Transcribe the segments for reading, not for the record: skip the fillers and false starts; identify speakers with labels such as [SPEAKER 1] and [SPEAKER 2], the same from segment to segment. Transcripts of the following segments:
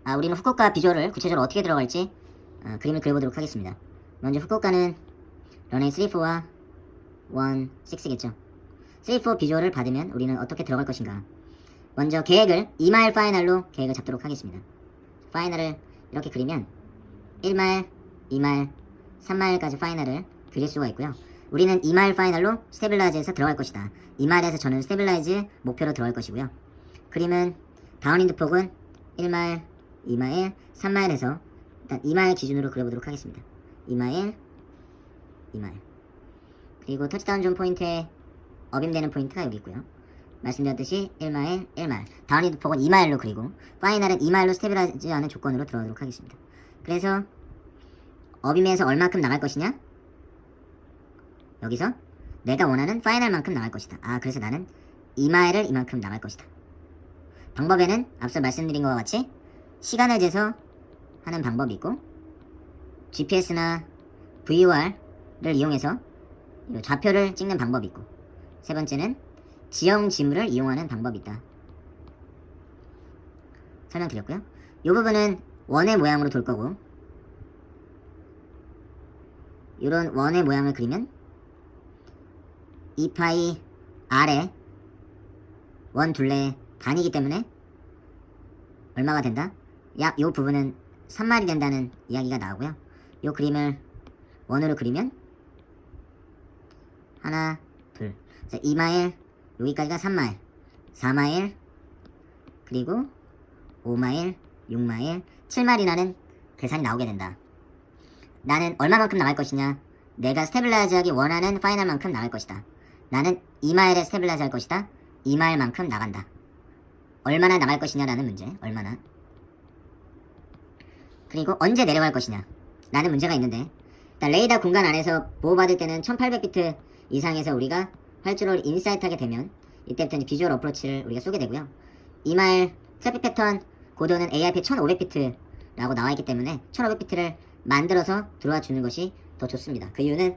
[SPEAKER 1] 우리는 후쿠오카 비주얼을 구체적으로 어떻게 들어갈지 그림을 그려보도록 하겠습니다. 먼저 후쿠오카는 런웨이 3, 4와 1, 6겠죠. 3, 4 비주얼을 받으면 우리는 어떻게 들어갈 것인가. 먼저 계획을 2마일 파이널로 계획을 잡도록 하겠습니다. 파이널을 이렇게 그리면 1마일, 2마일, 3마일까지 파이널을 그릴 수가 있고요. 우리는 2마일 파이널로 스테빌라이즈에서 들어갈 것이다. 2마일에서 저는 스테빌라이즈 목표로 들어갈 것이고요. 그림은 다운윈드 폭은 1마일, 2마일, 3마일에서 일단 2마일 기준으로 그려보도록 하겠습니다. 2마일, 2마일. 그리고 터치다운 존 포인트에 어빔되는 포인트가 여기 있고요. 말씀드렸듯이 1마일, 1마일. 다운윈드 폭은 2마일로 그리고 파이널은 2마일로 스테빌라이즈하는 조건으로 들어가도록 하겠습니다. 그래서 어빔에서 얼마큼 나갈 것이냐? 여기서 내가 원하는 파이널만큼 나갈 것이다. 그래서 나는 2마일을 이만큼 나갈 것이다. 방법에는 앞서 말씀드린 것과 같이 시간을 재서 하는 방법이 있고 GPS나 VOR을 이용해서 좌표를 찍는 방법이 있고 세 번째는 지형 지물을 이용하는 방법이 있다. 설명드렸고요. 이 부분은 원의 모양으로 돌 거고 이런 원의 모양을 그리면 2파이 R에 원 둘레의 반이기 때문에 얼마가 된다? 약 이 부분은 3마일이 된다는 이야기가 나오고요. 이 그림을 원으로 그리면 하나, 둘, 2마일, 여기까지가 3마일, 4마일, 그리고 5마일, 6마일, 7마일이라는 계산이 나오게 된다. 나는 얼마만큼 나갈 것이냐? 내가 스테빌라이즈하기 원하는 파이널만큼 나갈 것이다. 나는 2마일에 스테빌라이즈 할 것이다. 2마일만큼 나간다. 얼마나 나갈 것이냐라는 문제. 얼마나. 그리고 언제 내려갈 것이냐 라는 문제가 있는데 일단 레이더 공간 안에서 보호받을 때는 1800비트 이상에서 우리가 활주로를 인사이트하게 되면 이때부터 이제 비주얼 어프로치를 우리가 쏘게 되고요. 2마일 트래픽 패턴 고도는 ARP 1500비트라고 나와있기 때문에 1500비트를 만들어서 들어와 주는 것이 더 좋습니다. 그 이유는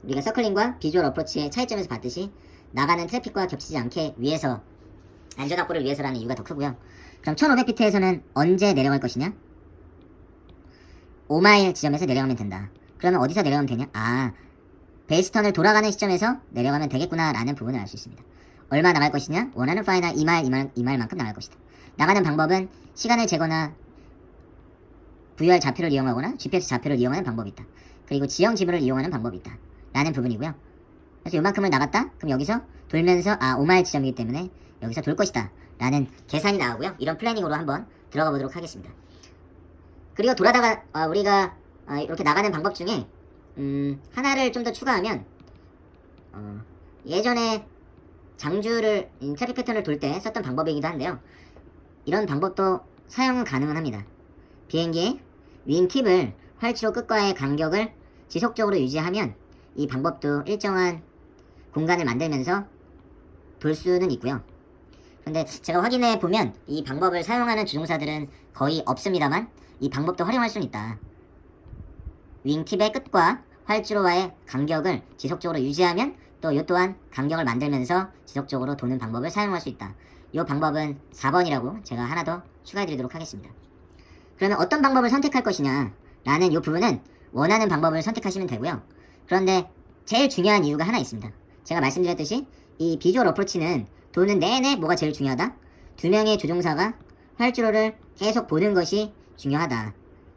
[SPEAKER 1] 우리가 서클링과 비주얼 어프로치의 차이점에서 봤듯이 나가는 트래픽과 겹치지 않게 위해서 안전 확보를 위해서라는 이유가 더 크고요. 그럼 1500비트에서는 언제 내려갈 것이냐? 5마일 지점에서 내려가면 된다. 그러면 어디서 내려가면 되냐? 베이스턴을 돌아가는 시점에서 내려가면 되겠구나 라는 부분을 알 수 있습니다. 얼마 나갈 것이냐? 원하는 파이널 2마일만큼 나갈 것이다. 나가는 방법은 시간을 재거나 VR 좌표를 이용하거나 GPS 좌표를 이용하는 방법이 있다. 그리고 지형 지물을 이용하는 방법이 있다. 라는 부분이고요. 그래서 요만큼을 나갔다? 그럼 여기서 돌면서 5마일 지점이기 때문에 여기서 돌 것이다. 라는 계산이 나오고요. 이런 플래닝으로 한번 들어가 보도록 하겠습니다. 그리고 돌아다가 우리가 이렇게 나가는 방법 중에 하나를 좀 더 추가하면 예전에 장주를 트래픽 패턴을 돌 때 썼던 방법이기도 한데요. 이런 방법도 사용은 가능은 합니다. 비행기의 윙 팁을 활주로 끝과의 간격을 지속적으로 유지하면 이 방법도 일정한 공간을 만들면서 돌 수는 있고요. 근데 제가 확인해 보면 이 방법을 사용하는 주종사들은 거의 없습니다만 이 방법도 활용할 수는 있다. 윙팁의 끝과 활주로와의 간격을 지속적으로 유지하면 또 이 또한 간격을 만들면서 지속적으로 도는 방법을 사용할 수 있다. 이 방법은 4번이라고 제가 하나 더 추가해 드리도록 하겠습니다. 그러면 어떤 방법을 선택할 것이냐 라는 이 부분은 원하는 방법을 선택하시면 되고요. 그런데 제일 중요한 이유가 하나 있습니다. 제가 말씀드렸듯이 이 비주얼 어프로치는 도는 내내 뭐가 제일 중요하다? 두 명의 조종사가 활주로를 계속 보는 것이 중요하다.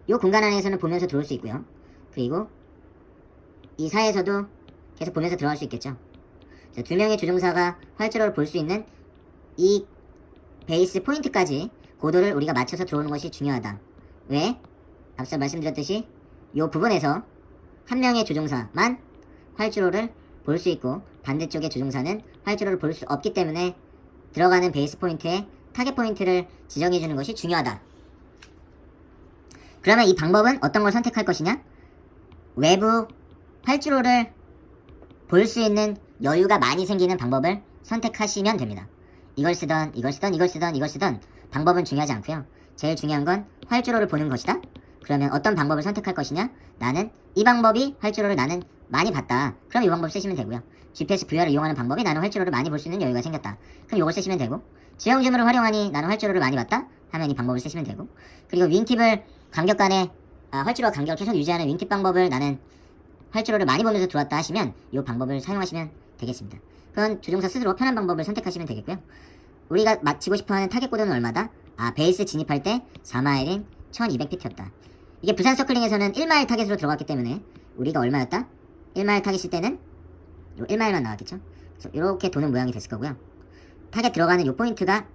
[SPEAKER 1] 이 공간 안에서는 보면서 들어올 수 있고요. 그리고 이 사이에서도 계속 보면서 들어갈 수 있겠죠. 두 명의 조종사가 활주로를 볼 수 있는 이 베이스 포인트까지 고도를 우리가 맞춰서 들어오는 것이 중요하다. 왜? 앞서 말씀드렸듯이 이 부분에서 한 명의 조종사만 활주로를 볼 수 있고 반대쪽의 조종사는 활주로를 볼 수 없기 때문에 들어가는 베이스 포인트에 타겟 포인트를 지정해주는 것이 중요하다. 그러면 이 방법은 어떤 걸 선택할 것이냐? 외부 활주로를 볼 수 있는 여유가 많이 생기는 방법을 선택하시면 됩니다. 이걸 쓰던 방법은 중요하지 않고요. 제일 중요한 건 활주로를 보는 것이다. 그러면 어떤 방법을 선택할 것이냐? 나는 이 방법이 활주로를 나는 많이 봤다. 그럼 이 방법 쓰시면 되고요. GPS VR을 이용하는 방법이 나는 활주로를 많이 볼 수 있는 여유가 생겼다. 그럼 이걸 쓰시면 되고 지형지물을 활용하니 나는 활주로를 많이 봤다. 하면 이 방법을 쓰시면 되고, 그리고 윙팁을 간격 간에 활주로와 간격을 계속 유지하는 윙팁 방법을 나는 활주로를 많이 보면서 들어왔다 하시면 이 방법을 사용하시면 되겠습니다. 그건 조종사 스스로 편한 방법을 선택하시면 되겠고요. 우리가 맞히고 싶어하는 타겟 고도는 얼마다? 베이스 진입할 때 4마일인 1200피트였다. 이게 부산 서클링에서는 1마일 타겟으로 들어갔기 때문에 우리가 얼마였다? 1마일 타겟일 때는 요 1마일만 나왔겠죠? 그래서 이렇게 도는 모양이 됐을 거고요. 타겟 들어가는 요 포인트가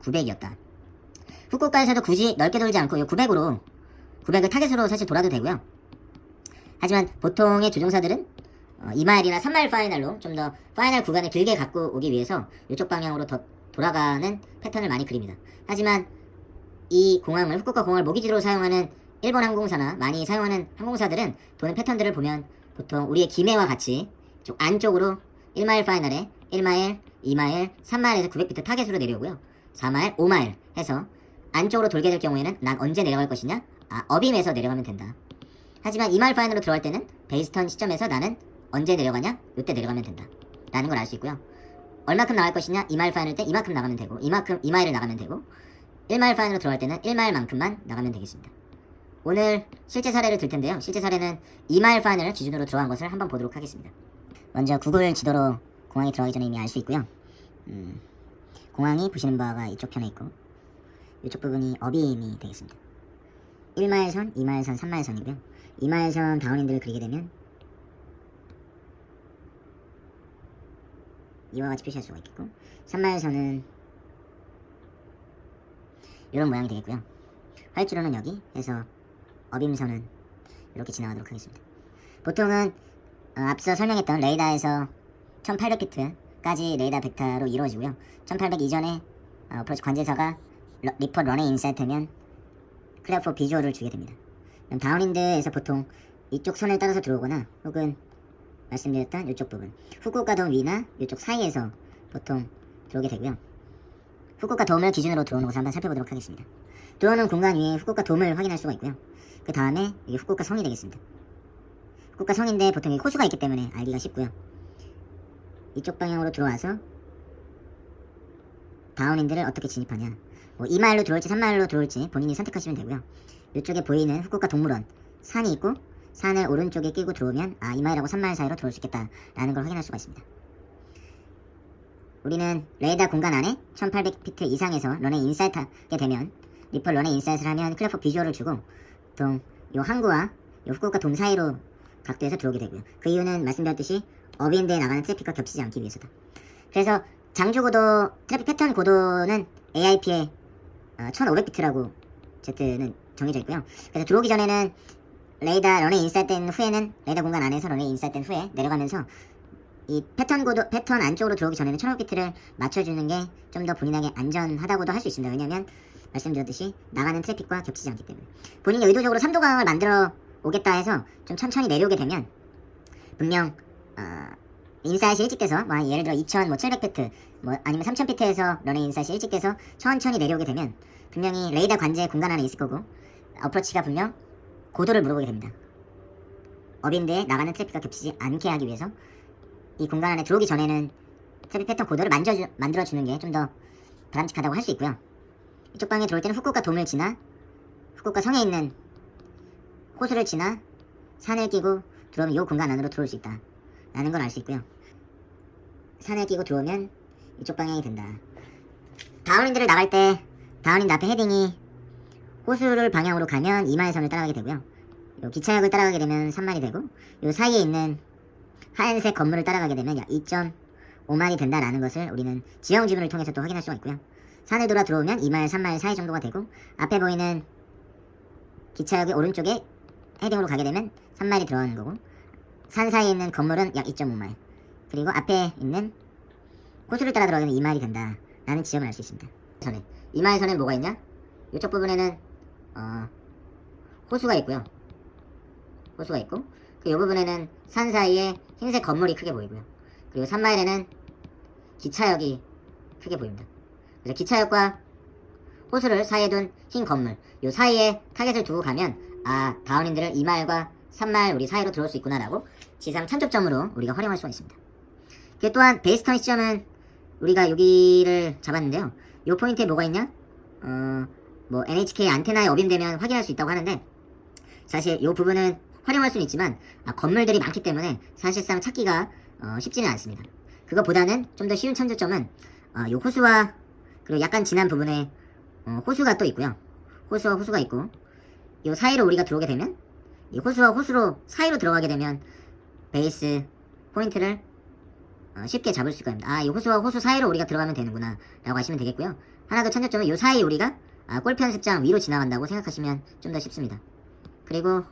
[SPEAKER 1] 900이었다. 후쿠오카에서도 굳이 넓게 돌지 않고 요 900을 타겟으로 사실 돌아도 되고요. 하지만 보통의 조종사들은 2마일이나 3마일 파이널로 좀 더 파이널 구간을 길게 갖고 오기 위해서 이쪽 방향으로 더 돌아가는 패턴을 많이 그립니다. 하지만 이 공항을 후쿠오카 공항을 모기지로 사용하는 일본 항공사나 많이 사용하는 항공사들은 도는 패턴들을 보면 보통 우리의 기내와 같이 좀 안쪽으로 1마일 파이널에 1마일, 2마일, 3마일에서 900피트 타겟으로 내려오고요. 4마일, 5마일 해서 안쪽으로 돌게 될 경우에는 난 언제 내려갈 것이냐? 어빔에서 내려가면 된다. 하지만 2마일 파이널로 들어갈 때는 베이스턴 시점에서 나는 언제 내려가냐? 이때 내려가면 된다. 라는 걸 알 수 있고요. 얼마큼 나갈 것이냐? 2마일 파이널 때 이만큼 나가면 되고, 2마일을 나가면 되고, 1마일 파이널로 들어갈 때는 1마일만큼만 나가면 되겠습니다. 오늘 실제 사례를 들 텐데요. 실제 사례는 2마일 파이널 기준으로 들어간 것을 한번 보도록 하겠습니다. 먼저 구글 지도로 공항에 들어가기 전에 이미 알 수 있고요. 공항이 보시는 바가 이쪽 편에 있고, 이쪽 부분이 어빔이 되겠습니다. 1마일선, 2마일선, 3마일선이고요. 2마일선 다운인들을 그리게 되면 이와 같이 표시할 수가 있겠고, 3마일선은 이런 모양이 되겠고요. 활주로는 여기 해서 어빔선은 이렇게 지나가도록 하겠습니다. 보통은 앞서 설명했던 레이더에서 1800피트까지 레이더 벡터로 이루어지고요. 1800 이전에 어프로치 관제사가 리포트 런에 인사이트면 클리어 포 비주얼을 주게 됩니다. 그럼 다운인드에서 보통 이쪽 선을 따라서 들어오거나 혹은 말씀드렸던 이쪽 부분 후쿠오카 돔 위나 이쪽 사이에서 보통 들어오게 되고요. 후쿠오카 돔을 기준으로 들어오는 것을 한번 살펴보도록 하겠습니다. 들어오는 공간 위에 후쿠오카 돔을 확인할 수가 있고요. 그 다음에 이게 후쿠오카 성이 되겠습니다. 후쿠오카 성인데 보통 이 호수가 있기 때문에 알기가 쉽고요. 이쪽 방향으로 들어와서 다운인들을 어떻게 진입하냐, 2마일로 들어올지 3마일로 들어올지 본인이 선택하시면 되고요. 이쪽에 보이는 후쿠오카 동물원 산이 있고 산을 오른쪽에 끼고 들어오면 2마일하고 3마일 사이로 들어올 수 있겠다 라는 걸 확인할 수가 있습니다. 우리는 레이더 공간 안에 1800피트 이상에서 런에 인사이트 하게 되면 리플 런에 인사이트를 하면 클리어 비주얼을 주고 보통 요 항구와 요 후쿠오카 돔 사이로 각도에서 들어오게 되고요. 그 이유는 말씀드렸듯이 어빈드에 나가는 트래픽과 겹치지 않기 위해서다. 그래서 장주고도 트래픽 패턴 고도는 AIP에 1500피트라고 제트는 정해져 있고요. 그래서 들어오기 전에는 레이더 런에 인사이트된 후에는 레이더 공간 안에서 런에 인사이트된 후에 내려가면서 이 패턴 고도, 패턴 안쪽으로 들어오기 전에는 1500피트를 맞춰주는 게 좀 더 본인에게 안전하다고도 할 수 있습니다. 왜냐면 말씀드렸듯이 나가는 트래픽과 겹치지 않기 때문에 본인이 의도적으로 3도강을 만들어 오겠다 해서 좀 천천히 내려오게 되면 분명 인사이트이 일찍 돼서 예를 들어 2700피트 아니면 3000피트에서 런의 인사이트이 일찍 돼서 천천히 내려오게 되면 분명히 레이더 관제 공간 안에 있을 거고 어프로치가 분명 고도를 물어보게 됩니다. 어빈드에 나가는 트래픽과 겹치지 않게 하기 위해서 이 공간 안에 들어오기 전에는 트래픽 패턴 고도를 만들어주는 게 좀 더 바람직하다고 할 수 있고요. 이쪽 방에 들어올 때는 후쿠오카 돔을 지나 후쿠오카 성에 있는 호수를 지나 산을 끼고 들어오면 이 공간 안으로 들어올 수 있다 라는 걸 알 수 있고요. 산을 끼고 들어오면 이쪽 방향이 된다. 다운인들을 나갈 때 다운인드 앞에 헤딩이 호수를 방향으로 가면 2마일선을 따라가게 되고요. 요 기차역을 따라가게 되면 3마일이 되고 요 사이에 있는 하얀색 건물을 따라가게 되면 약 2.5마일이 된다라는 것을 우리는 지형 지문을 통해서 또 확인할 수가 있고요. 산을 돌아 들어오면 2마일, 3마일 사이 정도가 되고 앞에 보이는 기차역의 오른쪽에 헤딩으로 가게 되면 3마일이 들어가는 거고 산 사이에 있는 건물은 약 2.5마일 그리고 앞에 있는 호수를 따라 들어가면 2마일이 된다 라는 지점을 알 수 있습니다. 2마일선에 뭐가 있냐? 이쪽 부분에는 호수가 있고요. 호수가 있고 그 이 부분에는 산 사이에 흰색 건물이 크게 보이고요. 그리고 3마일에는 기차역이 크게 보입니다. 그래서 기차역과 호수를 사이에 둔 흰 건물 요 사이에 타겟을 두고 가면 다운인들을 2마일과 3마일 우리 사이로 들어올 수 있구나 라고 지상 참조점으로 우리가 활용할 수가 있습니다. 그 또한 베이스턴 시점은 우리가 여기를 잡았는데요. 요 포인트에 뭐가 있냐? 뭐 NHK 안테나에 업임되면 확인할 수 있다고 하는데, 사실 이 부분은 활용할 수는 있지만 건물들이 많기 때문에 사실상 찾기가 쉽지는 않습니다. 그거보다는 좀 더 쉬운 참조점은 이 호수와 그리고 약간 진한 부분에 호수가 또 있고요. 호수와 호수가 있고, 이 사이로 우리가 들어오게 되면, 이 호수와 호수로 사이로 들어가게 되면 베이스 포인트를 쉽게 잡을 수가 있습니다. 이 호수와 호수 사이로 우리가 들어가면 되는구나 라고 하시면 되겠고요. 하나 더 참조점은 이 사이 우리가 골프 연습장 위로 지나간다고 생각하시면 좀 더 쉽습니다. 그리고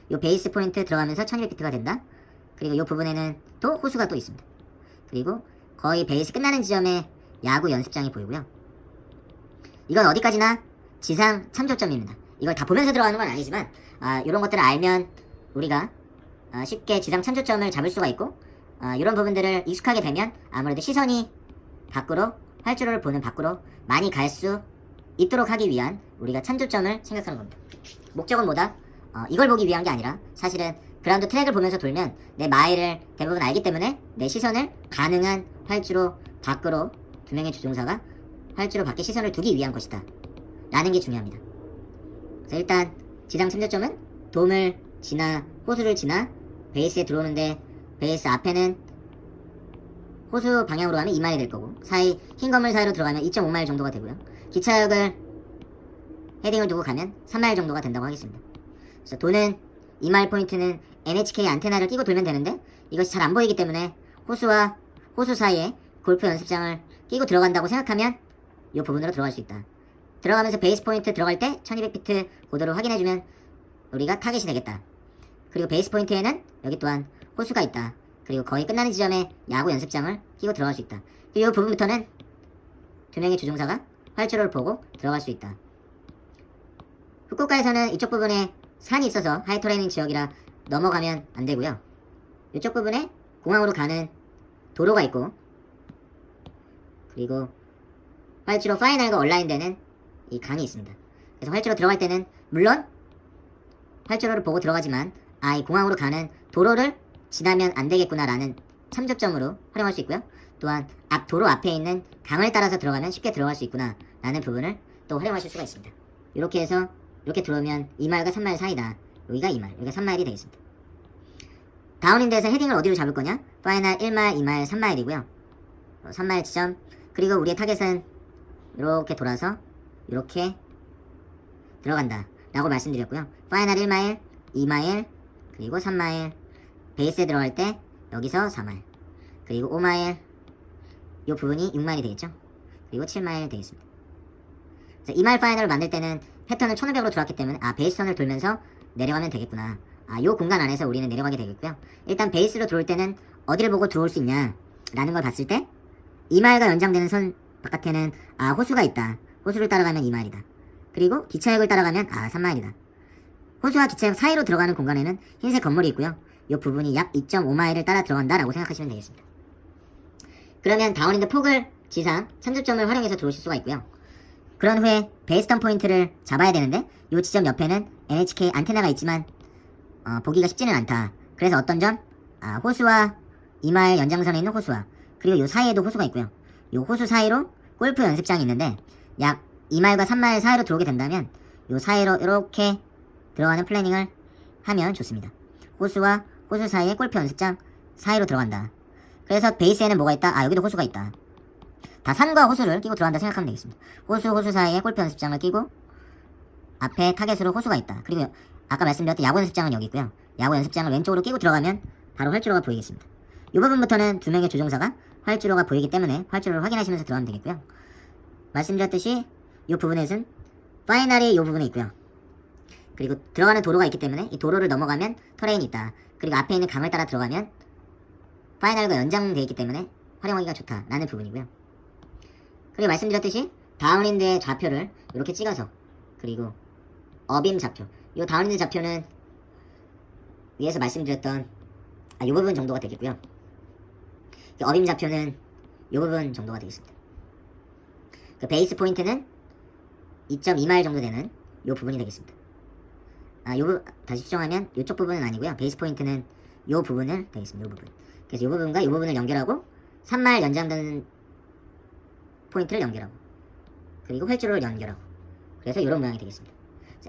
[SPEAKER 1] 이 베이스 포인트 들어가면서 1200피트가 된다. 그리고 이 부분에는 또 호수가 또 있습니다. 그리고 거의 베이스 끝나는 지점에 야구 연습장이 보이고요. 이건 어디까지나 지상 참조점입니다. 이걸 다 보면서 들어가는 건 아니지만 이런 것들을 알면 우리가 쉽게 지상 참조점을 잡을 수가 있고, 이런 부분들을 익숙하게 되면 아무래도 시선이 밖으로, 활주로를 보는 밖으로 많이 갈 수 있도록 하기 위한 우리가 참조점을 생각하는 겁니다. 목적은 뭐다? 이걸 보기 위한 게 아니라 사실은 그라운드 트랙을 보면서 돌면 내 마일을 대부분 알기 때문에 내 시선을 가능한 활주로 밖으로, 두 명의 조종사가 활주로 밖에 시선을 두기 위한 것이다 라는 게 중요합니다. 그래서 일단 지상 참조점은 돔을 지나 호수를 지나 베이스에 들어오는데, 베이스 앞에는 호수 방향으로 가면 2마일이 될 거고, 사이 흰 건물 사이로 들어가면 2.5마일 정도가 되고요. 기차역을 헤딩을 두고 가면 3마일 정도가 된다고 하겠습니다. 그래서 도는 2마일 포인트는 NHK 안테나를 끼고 돌면 되는데, 이것이 잘 안 보이기 때문에 호수와 호수 사이에 골프 연습장을 끼고 들어간다고 생각하면 이 부분으로 들어갈 수 있다. 들어가면서 베이스 포인트 들어갈 때 1200피트 고도를 확인해주면 우리가 타겟이 되겠다. 그리고 베이스 포인트에는 여기 또한 호수가 있다. 그리고 거의 끝나는 지점에 야구 연습장을 끼고 들어갈 수 있다. 그리고 이 부분부터는 두 명의 조종사가 활주로를 보고 들어갈 수 있다. 후쿠오카에서는 이쪽 부분에 산이 있어서 하이터레이닝 지역이라 넘어가면 안 되고요. 이쪽 부분에 공항으로 가는 도로가 있고, 그리고 활주로 파이널과 얼라인되는 이 강이 있습니다. 그래서 활주로 들어갈 때는 물론 활주로를 보고 들어가지만 이 공항으로 가는 도로를 지나면 안 되겠구나라는 참조점으로 활용할 수 있고요. 또한 도로 앞에 있는 강을 따라서 들어가면 쉽게 들어갈 수 있구나 라는 부분을 또 활용하실 수가 있습니다. 이렇게 해서 이렇게 들어오면 2마일과 3마일 사이다. 여기가 2마일, 여기가 3마일이 되겠습니다. 다운인드에서 헤딩을 어디로 잡을 거냐? 파이널 1마일, 2마일, 3마일이고요. 3마일 지점, 그리고 우리의 타겟은 이렇게 돌아서 이렇게 들어간다 라고 말씀드렸고요. 파이널 1마일, 2마일, 그리고 3마일, 베이스에 들어갈 때 여기서 4마일, 그리고 5마일, 이 부분이 6마일이 되겠죠. 그리고 7마일 되겠습니다. 2마일 파이널을 만들 때는 패턴을 1500으로 들어왔기 때문에 베이스 턴을 돌면서 내려가면 되겠구나. 요 공간 안에서 우리는 내려가게 되겠고요. 일단 베이스로 들어올 때는 어디를 보고 들어올 수 있냐 라는 걸 봤을 때 2마일과 연장되는 선 바깥에는 호수가 있다. 호수를 따라가면 2마일이다. 그리고 기차역을 따라가면 3마일이다. 호수와 기차역 사이로 들어가는 공간에는 흰색 건물이 있고요. 이 부분이 약 2.5마일을 따라 들어간다 라고 생각하시면 되겠습니다. 그러면 다운인드 폭을 지상 참조점을 활용해서 들어오실 수가 있고요. 그런 후에 베이스턴 포인트를 잡아야 되는데 이 지점 옆에는 NHK 안테나가 있지만 보기가 쉽지는 않다. 그래서 어떤 점? 호수와 2마일 연장선에 있는 호수와 그리고 이 사이에도 호수가 있고요. 이 호수 사이로 골프 연습장이 있는데 약 2마일과 3마일 사이로 들어오게 된다면 이 사이로 이렇게 들어가는 플래닝을 하면 좋습니다. 호수와 호수 사이에 골프 연습장 사이로 들어간다. 그래서 베이스에는 뭐가 있다? 여기도 호수가 있다. 다 산과 호수를 끼고 들어간다 생각하면 되겠습니다. 호수 사이에 골프 연습장을 끼고 앞에 타겟으로 호수가 있다. 그리고 아까 말씀드렸던 야구 연습장은 여기 있고요. 야구 연습장을 왼쪽으로 끼고 들어가면 바로 활주로가 보이겠습니다. 이 부분부터는 두 명의 조종사가 활주로가 보이기 때문에 활주로를 확인하시면서 들어가면 되겠고요. 말씀드렸듯이 이 부분에는 파이널이 이 부분에 있고요. 그리고 들어가는 도로가 있기 때문에 이 도로를 넘어가면 터레인이 있다. 그리고 앞에 있는 강을 따라 들어가면 파이널과 연장되어 있기 때문에 활용하기가 좋다라는 부분이고요. 그리고 말씀드렸듯이 다운인드의 좌표를 이렇게 찍어서, 그리고 어빔 좌표, 이 다운인드 좌표는 위에서 말씀드렸던 이 부분 정도가 되겠고요. 어빔 좌표는 이 부분 정도가 되겠습니다. 그 베이스 포인트는 2.2마일 정도 되는 이 부분이 되겠습니다. 다시 수정하면 이쪽 부분은 아니고요. 베이스 포인트는 이 부분을 되겠습니다. 이 부분. 그래서 이 부분과 이 부분을 연결하고 3마일 연장되는 포인트를 연결하고, 그리고 활주로를 연결하고, 그래서 이런 모양이 되겠습니다.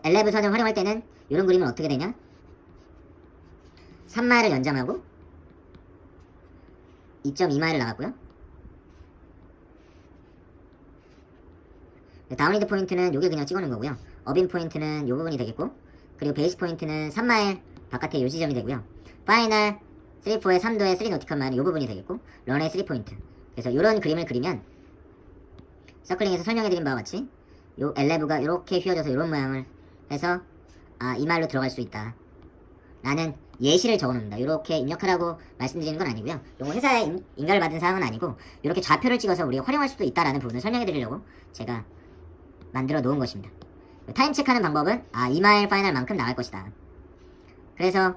[SPEAKER 1] 엘레브선을 활용할 때는 이런 그림은 어떻게 되냐? 3마일을 연장하고 2.2마일을 나갔고요. 다운리드 포인트는 요게 그냥 찍어놓은 거고요. 어빈 포인트는 요 부분이 되겠고, 그리고 베이스 포인트는 3마일 바깥에 요 지점이 되고요. 파이널 3-4의 3도의 3 노티컬 마일은 요 부분이 되겠고, 런의 3포인트. 그래서 요런 그림을 그리면 서클링에서 설명해드린 바와 같이 요 엘레브가 요렇게 휘어져서 요런 모양을 해서 이 마일로 들어갈 수 있다 라는 예시를 적어놓습니다. 요렇게 입력하라고 말씀드리는 건 아니고요. 요거 회사에 인가를 받은 사항은 아니고 요렇게 좌표를 찍어서 우리가 활용할 수도 있다라는 부분을 설명해드리려고 제가 만들어 놓은 것입니다. 타임 체크하는 방법은 2마일 파이널만큼 나갈 것이다. 그래서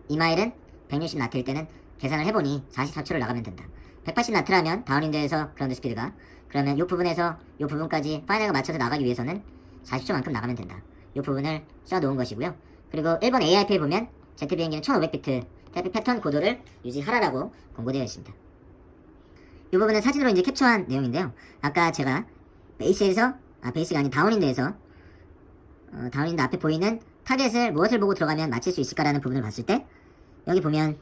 [SPEAKER 1] 2마일은 160 나트일 때는 계산을 해보니 44초를 나가면 된다. 180 나트라면 다운윈드에서 그라운드 스피드가, 그러면 요 부분에서 요 부분까지 파이널과 맞춰서 나가기 위해서는 40초만큼 나가면 된다. 요 부분을 써놓은 것이고요. 그리고 일본 AIP에 보면 제트 비행기는 1500비트 트래픽 패턴 고도를 유지하라라고 공고되어 있습니다. 이 부분은 사진으로 이제 캡처한 내용인데요. 아까 제가 베이스가 아닌 다운윈드에서 다운윈드 앞에 보이는 타겟을 무엇을 보고 들어가면 맞힐 수 있을까라는 부분을 봤을 때 여기 보면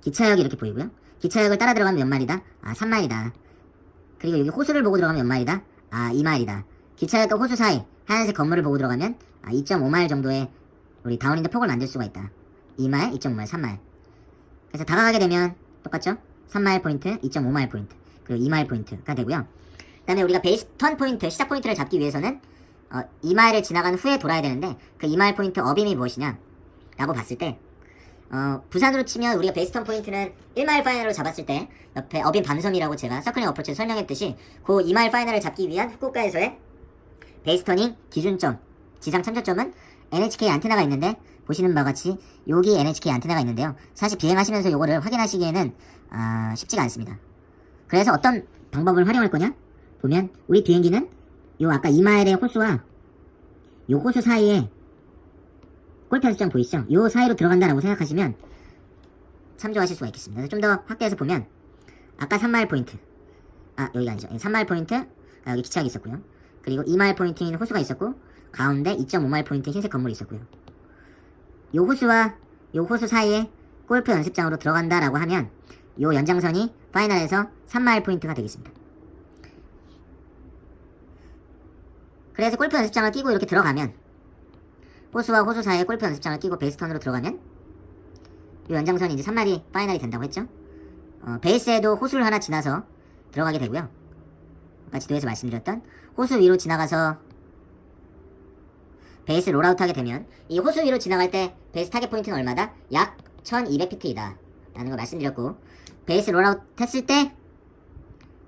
[SPEAKER 1] 기차역이 이렇게 보이고요. 기차역을 따라 들어가면 몇 마일이다? 3마일이다. 그리고 여기 호수를 보고 들어가면 몇 마일이다? 2마일이다. 기차역과 호수 사이 하얀색 건물을 보고 들어가면 2.5마일 정도의 우리 다운윈드 폭을 만들 수가 있다. 2마일, 2.5마일, 3마일. 그래서 다가가게 되면 똑같죠? 3마일 포인트, 2.5마일 포인트, 그리고 2마일 포인트가 되고요. 그 다음에 우리가 베이스 턴 포인트, 시작 포인트를 잡기 위해서는 2마일을 지나간 후에 돌아야 되는데 그 2마일 포인트 어빔이 무엇이냐 라고 봤을 때 부산으로 치면 우리가 베이스 턴 포인트는 1마일 파이널로 잡았을 때 옆에 어빔 밤섬이라고 제가 서클링 어프로치에서 설명했듯이 그 2마일 파이널을 잡기 위한 후쿠오카에서의 베이스 터닝 기준점, 지상 참조점은 NHK 안테나가 있는데 보시는 바와 같이 여기 NHK 안테나가 있는데요. 사실 비행하시면서 요거를 확인하시기에는 쉽지가 않습니다. 그래서 어떤 방법을 활용할 거냐? 보면 우리 비행기는 요 아까 2마일의 호수와 요 호수 사이에 골프 연습장 보이시죠? 요 사이로 들어간다라고 생각하시면 참조하실 수가 있겠습니다. 좀 더 확대해서 보면 아까 3마일 포인트 여기가 아니죠. 3마일 포인트 여기 기차역이 있었고요. 그리고 2마일 포인트인 호수가 있었고 가운데 2.5마일 포인트 흰색 건물이 있었고요. 요 호수와 요 호수 사이에 골프 연습장으로 들어간다라고 하면 요 연장선이 파이널에서 3마일 포인트가 되겠습니다. 그래서 골프 연습장을 끼고 이렇게 들어가면 호수와 호수 사이에 골프 연습장을 끼고 베이스턴으로 들어가면 요 연장선이 이제 3마일이 파이널이 된다고 했죠. 베이스에도 호수를 하나 지나서 들어가게 되고요. 아까 지도에서 말씀드렸던 호수 위로 지나가서 베이스 롤아웃 하게 되면 이 호수 위로 지나갈 때 베이스 타겟 포인트는 얼마다? 약 1200피트이다 라는 걸 말씀드렸고, 베이스 롤아웃 했을 때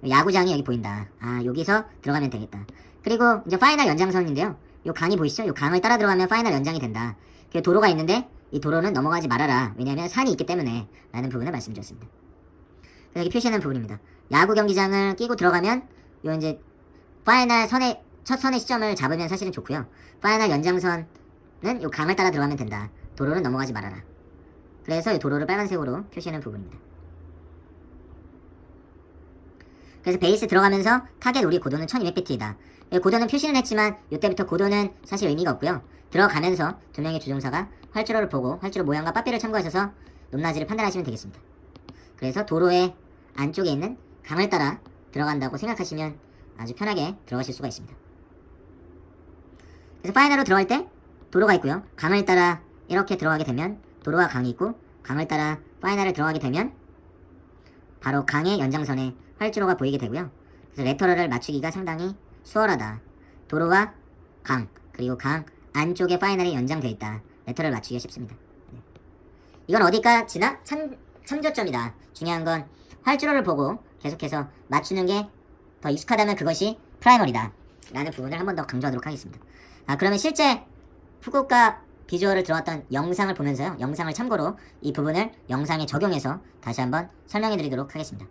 [SPEAKER 1] 야구장이 여기 보인다. 여기서 들어가면 되겠다. 그리고 이제 파이널 연장선인데요. 요 강이 보이시죠? 요 강을 따라 들어가면 파이널 연장이 된다. 그 도로가 있는데 이 도로는 넘어가지 말아라. 왜냐하면 산이 있기 때문에 라는 부분을 말씀드렸습니다. 그래서 여기 표시하는 부분입니다. 야구 경기장을 끼고 들어가면 요 이제 파이널 선의 첫 선의 시점을 잡으면 사실은 좋고요. 파이널 연장선은 요 강을 따라 들어가면 된다. 도로는 넘어가지 말아라. 그래서 이 도로를 빨간색으로 표시하는 부분입니다. 그래서 베이스 들어가면서 타겟 우리 고도는 1200피트이다. 고도는 표시는 했지만 이때부터 고도는 사실 의미가 없고요. 들어가면서 두 명의 조종사가 활주로를 보고 활주로 모양과 빠삐를 참고하셔서 높낮이를 판단하시면 되겠습니다. 그래서 도로의 안쪽에 있는 강을 따라 들어간다고 생각하시면 아주 편하게 들어가실 수가 있습니다. 그래서 파이널로 들어갈 때 도로가 있고요. 강을 따라 이렇게 들어가게 되면 도로와 강이 있고, 강을 따라 파이널을 들어가게 되면 바로 강의 연장선에 활주로가 보이게 되고요. 그래서 레터럴을 맞추기가 상당히 수월하다. 도로와 강, 그리고 강 안쪽에 파이널이 연장되어 있다. 레터럴 맞추기가 쉽습니다. 이건 어디까지나 참조점이다. 중요한 건 활주로를 보고 계속해서 맞추는 게 더 익숙하다면 그것이 프라이머리다 라는 부분을 한 번 더 강조하도록 하겠습니다. 그러면 실제 후쿠오카 비주얼을 들어왔던 영상을 보면서요, 영상을 참고로 이 부분을 영상에 적용해서 다시 한번 설명해 드리도록 하겠습니다.